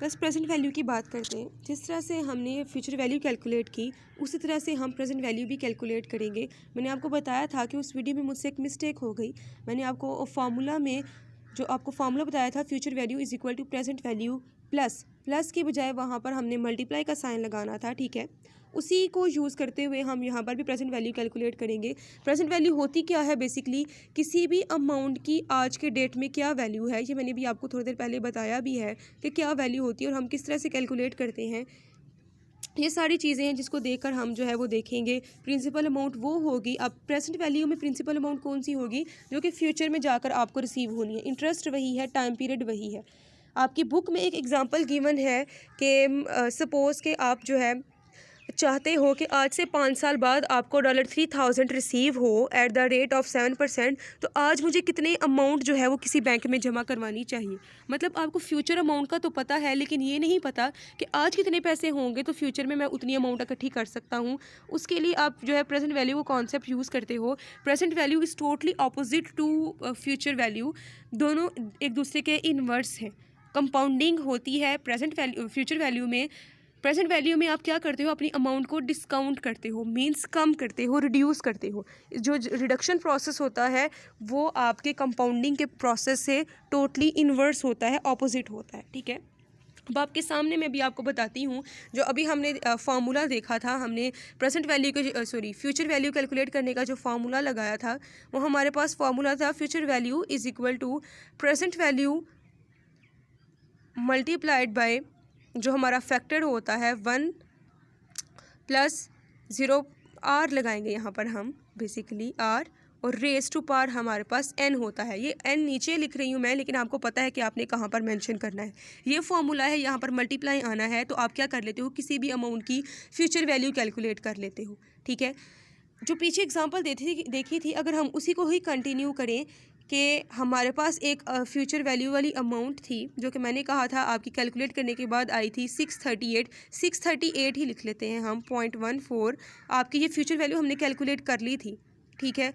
बस present value की बात करते हैं। जिस तरह से हमने फ्यूचर वैल्यू कैलकुलेट की, उसी तरह से हम प्रेजेंट वैल्यू भी कैलकुलेट करेंगे। मैंने आपको बताया था कि उस वीडियो में मुझसे एक मिस्टेक हो गई। मैंने आपको फार्मूला में जो आपको फार्मूला बताया था, future value is equal to present value plus की बजाय वहाँ पर हमने मल्टीप्लाई का साइन लगाना था, ठीक है। उसी को यूज़ करते हुए हम यहाँ पर भी प्रेजेंट वैल्यू कैलकुलेट करेंगे। प्रेजेंट वैल्यू होती क्या है? बेसिकली किसी भी अमाउंट की आज के डेट में क्या वैल्यू है, ये मैंने भी आपको थोड़ी देर पहले बताया भी है कि क्या वैल्यू होती है और हम किस तरह से कैलकुलेट करते हैं। ये सारी चीज़ें हैं जिसको देखकर हम जो है वो देखेंगे। प्रिंसिपल अमाउंट वो होगी, अब प्रेजेंट वैल्यू में प्रिंसिपल अमाउंट कौन सी होगी? जो कि फ्यूचर में जाकर आपको रिसीव होनी है। इंटरेस्ट वही है, टाइम पीरियड वही है। आपकी बुक में एक एग्जांपल गिवन है कि सपोज़ कि आप जो है चाहते हो कि आज से 5 साल बाद आपको $3000 रिसीव हो एट द रेट ऑफ 7%, तो आज मुझे कितने अमाउंट जो है वो किसी बैंक में जमा करवानी चाहिए। मतलब आपको फ्यूचर अमाउंट का तो पता है, लेकिन ये नहीं पता कि आज कितने पैसे होंगे तो फ्यूचर में मैं उतनी अमाउंट इकट्ठी कर सकता हूँ। उसके लिए आप जो है प्रेजेंट वैल्यू को कॉन्सेप्ट यूज़ करते हो। Present value is totally opposite to future value. दोनों एक दूसरे के इनवर्स हैं। कंपाउंडिंग होती है प्रेजेंट वैल्यू फ्यूचर वैल्यू में। प्रेजेंट वैल्यू में आप क्या करते हो? अपनी अमाउंट को डिस्काउंट करते हो, मींस कम करते हो, रिड्यूस करते हो। जो रिडक्शन प्रोसेस होता है वो आपके कंपाउंडिंग के प्रोसेस से टोटली इन्वर्स होता है, ऑपोजिट होता है, ठीक है। अब आपके सामने मैं भी आपको बताती हूँ। जो अभी हमने फार्मूला देखा था, हमने प्रेजेंट वैल्यू के फ्यूचर वैल्यू कैलकुलेट करने का जो फार्मूला लगाया था, वो हमारे पास फार्मूला था future value is equal to present value multiplied by जो हमारा फैक्टर होता है 1 + 0 r लगाएंगे यहाँ पर हम बेसिकली r, और रेस टू पावर हमारे पास n होता है। ये n नीचे लिख रही हूँ मैं, लेकिन आपको पता है कि आपने कहाँ पर मेंशन करना है। ये फॉर्मूला है, यहाँ पर मल्टीप्लाई आना है, तो आप क्या कर लेते हो? किसी भी अमाउंट की फ्यूचर वैल्यू कैलकुलेट कर लेते हो, ठीक है। जो पीछे एग्जांपल देखी थी, अगर हम उसी को ही कंटिन्यू करें कि हमारे पास एक फ्यूचर वैल्यू वाली अमाउंट थी जो कि मैंने कहा था आपकी कैलकुलेट करने के बाद आई थी 638 ही लिख लेते हैं हम, 0.14। आपकी ये फ्यूचर वैल्यू हमने कैलकुलेट कर ली थी, ठीक है।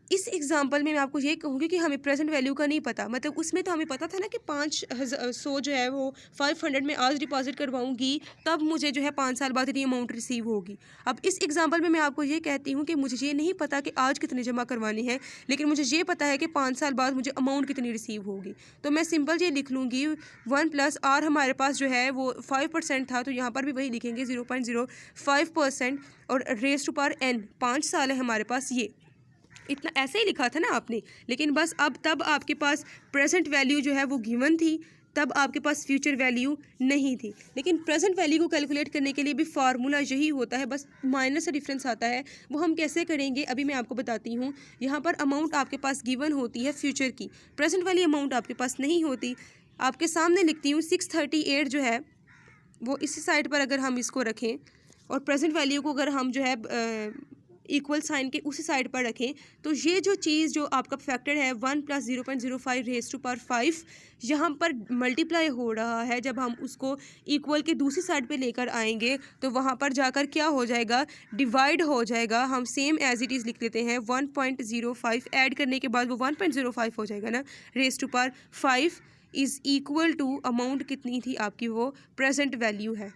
इस एग्जांपल में मैं आपको ये कहूँगी कि हमें प्रेजेंट वैल्यू का नहीं पता। मतलब उसमें तो हमें पता था ना कि 500 जो है वो 500 में आज डिपॉजिट करवाऊंगी, तब मुझे जो है 5 साल बाद इतनी अमाउंट रिसीव होगी। अब इस एग्जांपल में मैं आपको ये कहती हूँ कि मुझे ये नहीं पता कि आज कितने जमा करवानी है, लेकिन मुझे ये पता है कि 5 साल बाद मुझे अमाउंट कितनी रिसीव होगी। तो मैं सिंपल ये लिख लूँगी 1 + r हमारे पास जो है वो 5% था, तो यहाँ पर भी वही लिखेंगे 0.05%, और रेस टू पावर n 5 साल है हमारे पास। ये इतना ऐसे ही लिखा था ना आपने, लेकिन बस अब तब आपके पास प्रेजेंट वैल्यू जो है वो गिवन थी, तब आपके पास फ्यूचर वैल्यू नहीं थी। लेकिन प्रेजेंट वैल्यू को कैलकुलेट करने के लिए भी फार्मूला यही होता है, बस माइनर सा डिफरेंस आता है। वो हम कैसे करेंगे अभी मैं आपको बताती हूँ। यहाँ पर अमाउंट आपके पास गिवन होती है फ्यूचर की, प्रेजेंट वाली अमाउंट आपके पास नहीं होती। आपके सामने लिखती हूँ 638 जो है वो इसी साइड पर अगर हम इसको रखें, और प्रेजेंट वैल्यू को अगर हम जो है इक्वल साइन के उसी साइड पर रखें, तो ये जो चीज़ जो आपका फैक्टर है 1 + 0.05 रेस टू पावर 5 यहाँ पर मल्टीप्लाई हो रहा है। जब हम उसको इक्वल के दूसरी साइड पे लेकर आएंगे तो वहाँ पर जाकर क्या हो जाएगा? डिवाइड हो जाएगा। हम सेम एज इट इज़ लिख लेते हैं, 1.05 ऐड करने के बाद वो 1.05 हो जाएगा ना। Raise to power 5 is equal to amount कितनी थी आपकी? वो प्रेजेंट वैल्यू है,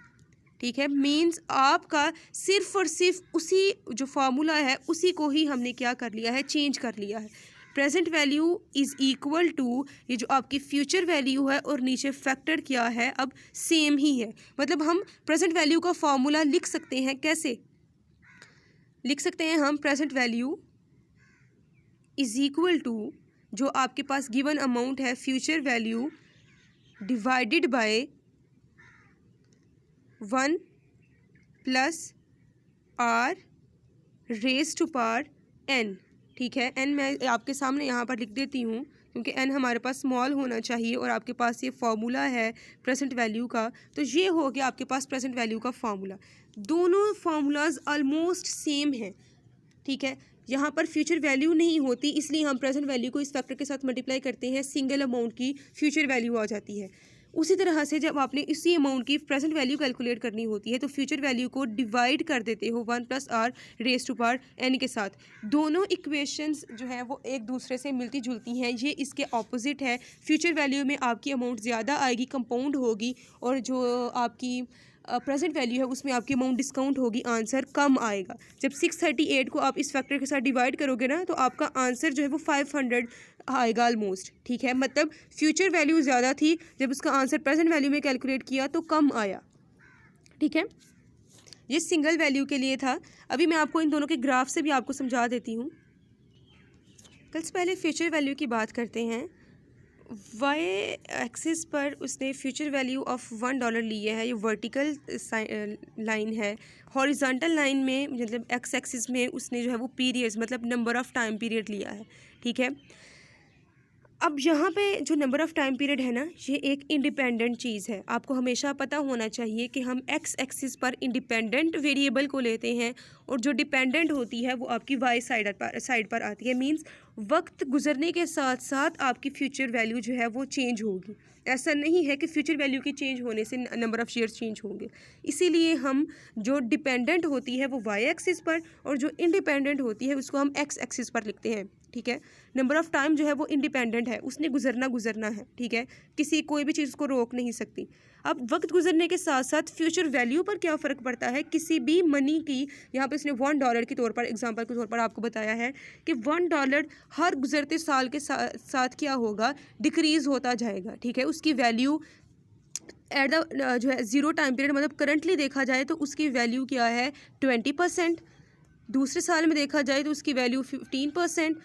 ठीक है। मींस आपका सिर्फ और सिर्फ उसी जो फार्मूला है उसी को ही हमने क्या कर लिया है? चेंज कर लिया है। Present value is equal to ये जो आपकी फ्यूचर वैल्यू है, और नीचे फैक्टर क्या है अब सेम ही है। मतलब हम प्रेजेंट वैल्यू का फार्मूला लिख सकते हैं। कैसे लिख सकते हैं हम? Present value is equal to जो आपके पास गिवन अमाउंट है future value divided by 1 + r raise to power n, ठीक है। n मैं आपके सामने यहाँ पर लिख देती हूँ क्योंकि n हमारे पास स्मॉल होना चाहिए, और आपके पास ये फार्मूला है प्रेजेंट वैल्यू का, तो ये हो गया आपके पास प्रेजेंट वैल्यू का फार्मूला। दोनों फार्मूलाज ऑलमोस्ट सेम हैं, ठीक है। यहाँ पर फ्यूचर वैल्यू नहीं होती, इसलिए हम प्रेजेंट वैल्यू को इस फैक्टर के साथ मल्टीप्लाई करते हैं, सिंगल अमाउंट की फ्यूचर वैल्यू आ जाती है। उसी तरह से जब आपने इसी अमाउंट की प्रेजेंट वैल्यू कैलकुलेट करनी होती है तो फ्यूचर वैल्यू को डिवाइड कर देते हो 1+r⁴n के साथ। दोनों इक्वेशंस जो है वो एक दूसरे से मिलती जुलती हैं, ये इसके ऑपोजिट है। फ्यूचर वैल्यू में आपकी अमाउंट ज़्यादा आएगी, कंपाउंड होगी, और जो आपकी प्रेजेंट वैल्यू है उसमें आपकी अमाउंट डिस्काउंट होगी, आंसर कम आएगा। जब 638 को आप इस फैक्टर के साथ डिवाइड करोगे ना तो आपका आंसर जो है वो 500 आएगा ऑलमोस्ट, ठीक है। मतलब फ्यूचर वैल्यू ज़्यादा थी, जब उसका आंसर प्रेजेंट वैल्यू में कैलकुलेट किया तो कम आया, ठीक है। ये सिंगल वैल्यू के लिए था। अभी मैं आपको इन दोनों के ग्राफ से भी आपको समझा देती हूँ। कल से पहले फ्यूचर वैल्यू की बात करते हैं। वाई एक्सिस पर उसने फ्यूचर वैल्यू ऑफ $1 लिया है, ये वर्टिकल लाइन है। हॉरिजॉन्टल लाइन में मतलब एक्स एक्सिस में उसने जो है वो पीरियड्स मतलब नंबर ऑफ़ टाइम पीरियड लिया है, ठीक है। अब यहाँ पे जो नंबर ऑफ़ टाइम पीरियड है ना, ये एक इंडिपेंडेंट चीज़ है। आपको हमेशा पता होना चाहिए कि हम एक्स एक्सिस पर इंडिपेंडेंट वेरिएबल को लेते हैं और जो डिपेंडेंट होती है वो आपकी वाई साइड पर आती है। मींस वक्त गुजरने के साथ साथ आपकी फ्यूचर वैल्यू जो है वो चेंज होगी। ऐसा नहीं है कि फ्यूचर वैल्यू के चेंज होने से नंबर ऑफ़ शेयर्स चेंज होंगे। इसीलिए हम जो डिपेंडेंट होती है वो वाई एक्सिस पर और जो इंडिपेंडेंट होती है उसको हम एक्स एक्सिस पर लिखते हैं, ठीक है। नंबर ऑफ़ टाइम जो है वो इंडिपेंडेंट है, उसने गुजरना है, ठीक है। किसी कोई भी चीज़ उसको रोक नहीं सकती। अब वक्त गुजरने के साथ साथ फ्यूचर वैल्यू पर क्या फ़र्क पड़ता है। किसी भी मनी की, यहाँ पे इसने $1 के तौर पर एग्जांपल के तौर पर आपको बताया है कि $1 हर गुजरते साल के साथ क्या होगा, डिक्रीज़ होता जाएगा, ठीक है। उसकी वैल्यू एट द जो है ज़ीरो टाइम पीरियड मतलब करंटली देखा जाए तो उसकी वैल्यू क्या है 20%। दूसरे साल में देखा जाए तो उसकी वैल्यू 15%।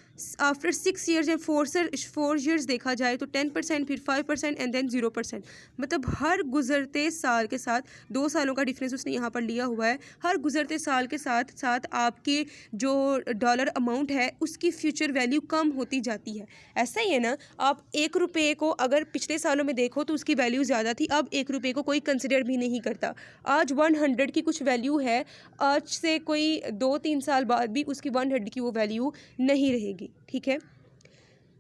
आफ्टर 6 ईयर्स या 4 ईयर्स देखा जाए तो 10%, फिर 5% एंड देन 0%। मतलब हर गुजरते साल के साथ 2 सालों का डिफरेंस उसने यहाँ पर लिया हुआ है। हर गुजरते साल के साथ साथ आपके जो डॉलर अमाउंट है उसकी फ्यूचर वैल्यू कम होती जाती है। ऐसा ही है ना, आप ₹1 को अगर पिछले सालों में देखो तो उसकी वैल्यू ज़्यादा थी, अब ₹1 को कोई कंसिडर भी नहीं करता। आज 100 की कुछ वैल्यू है, आज से कोई 2-3 साल बाद भी उसकी 100 की वो वैल्यू नहीं रहेगी, ठीक है।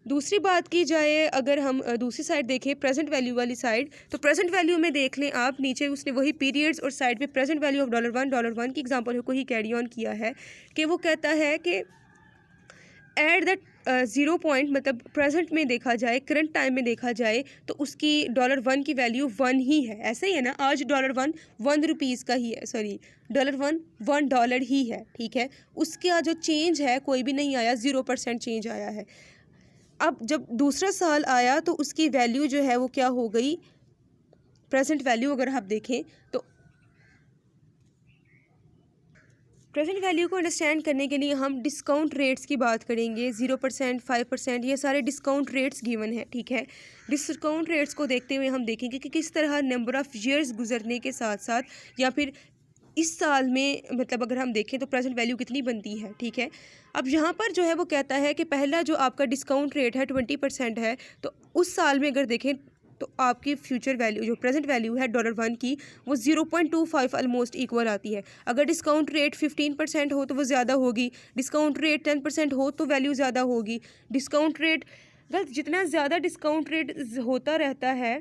दूसरी बात की जाए, अगर हम दूसरी साइड देखें प्रेजेंट वैल्यू वाली साइड, तो प्रेजेंट वैल्यू में देख लें आप, नीचे उसने वही पीरियड्स और साइड पे प्रेजेंट वैल्यू ऑफ $1 की एग्जांपल को ही कैरी ऑन किया है कि वो कहता है कि एट द 0 पॉइंट मतलब प्रेजेंट में देखा जाए, करंट टाइम में देखा जाए तो उसकी $1 की वैल्यू 1 ही है। ऐसा ही है ना, आज $1 ₹1 का ही है, सॉरी $1 $1 ही है, ठीक है। उसका जो चेंज है कोई भी नहीं आया, 0% चेंज आया है। अब जब दूसरा साल आया तो उसकी वैल्यू जो है वो क्या हो गई, प्रेजेंट वैल्यू अगर आप देखें तो प्रेजेंट वैल्यू को अंडरस्टैंड करने के लिए हम डिस्काउंट रेट्स की बात करेंगे। 0%, 5%, ये सारे डिस्काउंट रेट्स गिवन है, ठीक है। डिस्काउंट रेट्स को देखते हुए हम देखेंगे कि किस तरह नंबर ऑफ़ ईयर्स गुजरने के साथ साथ या फिर इस साल में मतलब अगर हम देखें तो प्रेजेंट वैल्यू कितनी बनती है, ठीक है। अब यहाँ पर जो है वो कहता है कि पहला जो आपका डिस्काउंट रेट है 20% है, तो उस साल में अगर देखें तो आपकी फ्यूचर वैल्यू जो प्रेजेंट वैल्यू है $1 की वो 0.25 ऑलमोस्ट इक्वल आती है। अगर डिस्काउंट रेट 15% हो तो वो ज़्यादा होगी, डिस्काउंट रेट 10% हो तो वैल्यू ज़्यादा होगी। डिस्काउंट रेट जितना ज़्यादा डिस्काउंट रेट होता रहता है,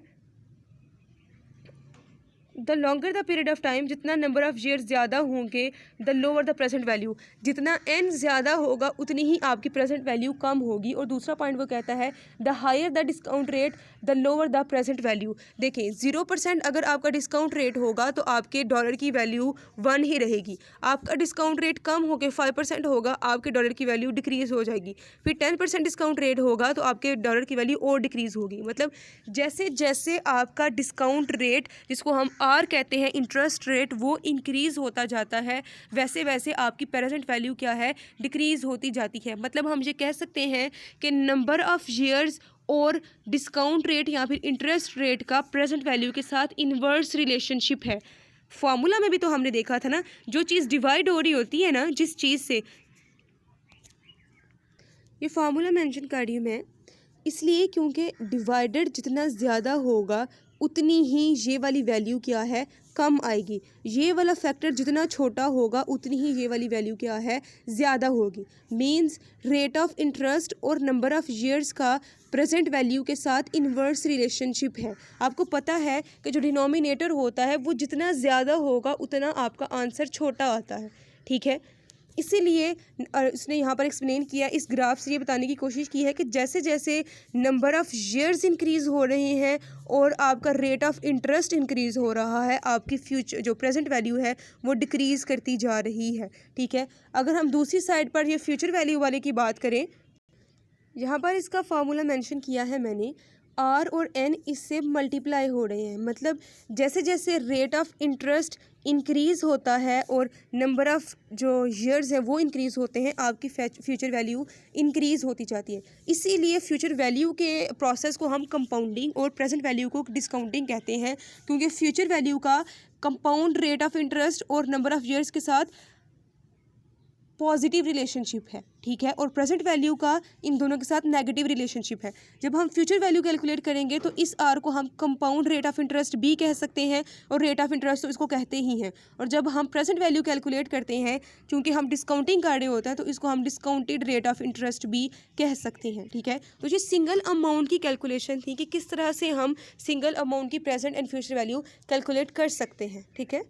the longer the period of time, जितना नंबर ऑफ़ ईयर्स ज़्यादा होंगे, the lower the present value, जितना n ज़्यादा होगा उतनी ही आपकी प्रेजेंट वैल्यू कम होगी। और दूसरा पॉइंट वो कहता है the higher the discount rate the lower the present value. देखें 0% अगर आपका डिस्काउंट रेट होगा तो आपके डॉलर की वैल्यू 1 ही रहेगी। आपका डिस्काउंट रेट कम होकर 5% होगा, आपके डॉलर की वैल्यू डिक्रीज़ हो जाएगी। फिर 10% डिस्काउंट रेट होगा तो आपके डॉलर की वैल्यू और डिक्रीज़ होगी। मतलब जैसे जैसे आपका डिस्काउंट रेट, जिसको हम आर कहते हैं इंटरेस्ट रेट, वो इंक्रीज़ होता जाता है, वैसे वैसे आपकी प्रेजेंट वैल्यू क्या है, डिक्रीज़ होती जाती है। मतलब हम ये कह सकते हैं कि नंबर ऑफ़ ईयर्स और डिस्काउंट रेट या फिर इंटरेस्ट रेट का प्रेजेंट वैल्यू के साथ इन्वर्स रिलेशनशिप है। फॉर्मूला में भी तो हमने देखा था ना, जो चीज़ डिवाइड हो रही होती है ना जिस चीज़ से, ये फार्मूला मेंशन कर रही हूँ मैं इसलिए क्योंकि डिवाइडेड जितना ज़्यादा होगा उतनी ही ये वाली वैल्यू क्या है, कम आएगी। ये वाला फैक्टर जितना छोटा होगा उतनी ही ये वाली वैल्यू क्या है, ज़्यादा होगी। मींस रेट ऑफ इंटरेस्ट और नंबर ऑफ़ ईयर्स का प्रेजेंट वैल्यू के साथ इन्वर्स रिलेशनशिप है। आपको पता है कि जो डिनोमिनेटर होता है वो जितना ज़्यादा होगा उतना आपका आंसर छोटा आता है, ठीक है। इसीलिए उसने यहाँ पर एक्सप्लेन किया, इस ग्राफ से ये बताने की कोशिश की है कि जैसे जैसे नंबर ऑफ़ ईयर्स इंक्रीज़ हो रहे हैं और आपका रेट ऑफ इंटरेस्ट इंक्रीज़ हो रहा है, आपकी फ्यूचर जो प्रेजेंट वैल्यू है वो डिक्रीज़ करती जा रही है, ठीक है। अगर हम दूसरी साइड पर ये फ्यूचर वैल्यू वाले की बात करें, यहाँ पर इसका फार्मूला मेंशन किया है मैंने, आर और एन इससे मल्टीप्लाई हो रहे हैं। मतलब जैसे जैसे रेट ऑफ इंटरेस्ट इंक्रीज़ होता है और नंबर ऑफ़ जो ईयर्स है वो इंक्रीज़ होते हैं, आपकी फ्यूचर वैल्यू इंक्रीज़ होती जाती है। इसीलिए फ्यूचर वैल्यू के प्रोसेस को हम कंपाउंडिंग और प्रेजेंट वैल्यू को डिस्काउंटिंग कहते हैं, क्योंकि फ्यूचर वैल्यू का कंपाउंड रेट ऑफ इंटरेस्ट और नंबर ऑफ़ ईयर्स के साथ पॉजिटिव रिलेशनशिप है, ठीक है, और प्रेजेंट वैल्यू का इन दोनों के साथ नेगेटिव रिलेशनशिप है। जब हम फ्यूचर वैल्यू कैलकुलेट करेंगे तो इस आर को हम कंपाउंड रेट ऑफ इंटरेस्ट भी कह सकते हैं, और रेट ऑफ इंटरेस्ट तो इसको कहते ही हैं। और जब हम प्रेजेंट वैल्यू कैलकुलेट करते हैं, क्योंकि हम डिस्काउंटिंग कर रहे होते हैं, तो इसको हम डिस्काउंटेड रेट ऑफ इंटरेस्ट भी कह सकते हैं, ठीक है। तो ये सिंगल अमाउंट की कैलकुलेशन थी कि किस तरह से हम सिंगल अमाउंट की present and future value calculate कर सकते हैं, ठीक है।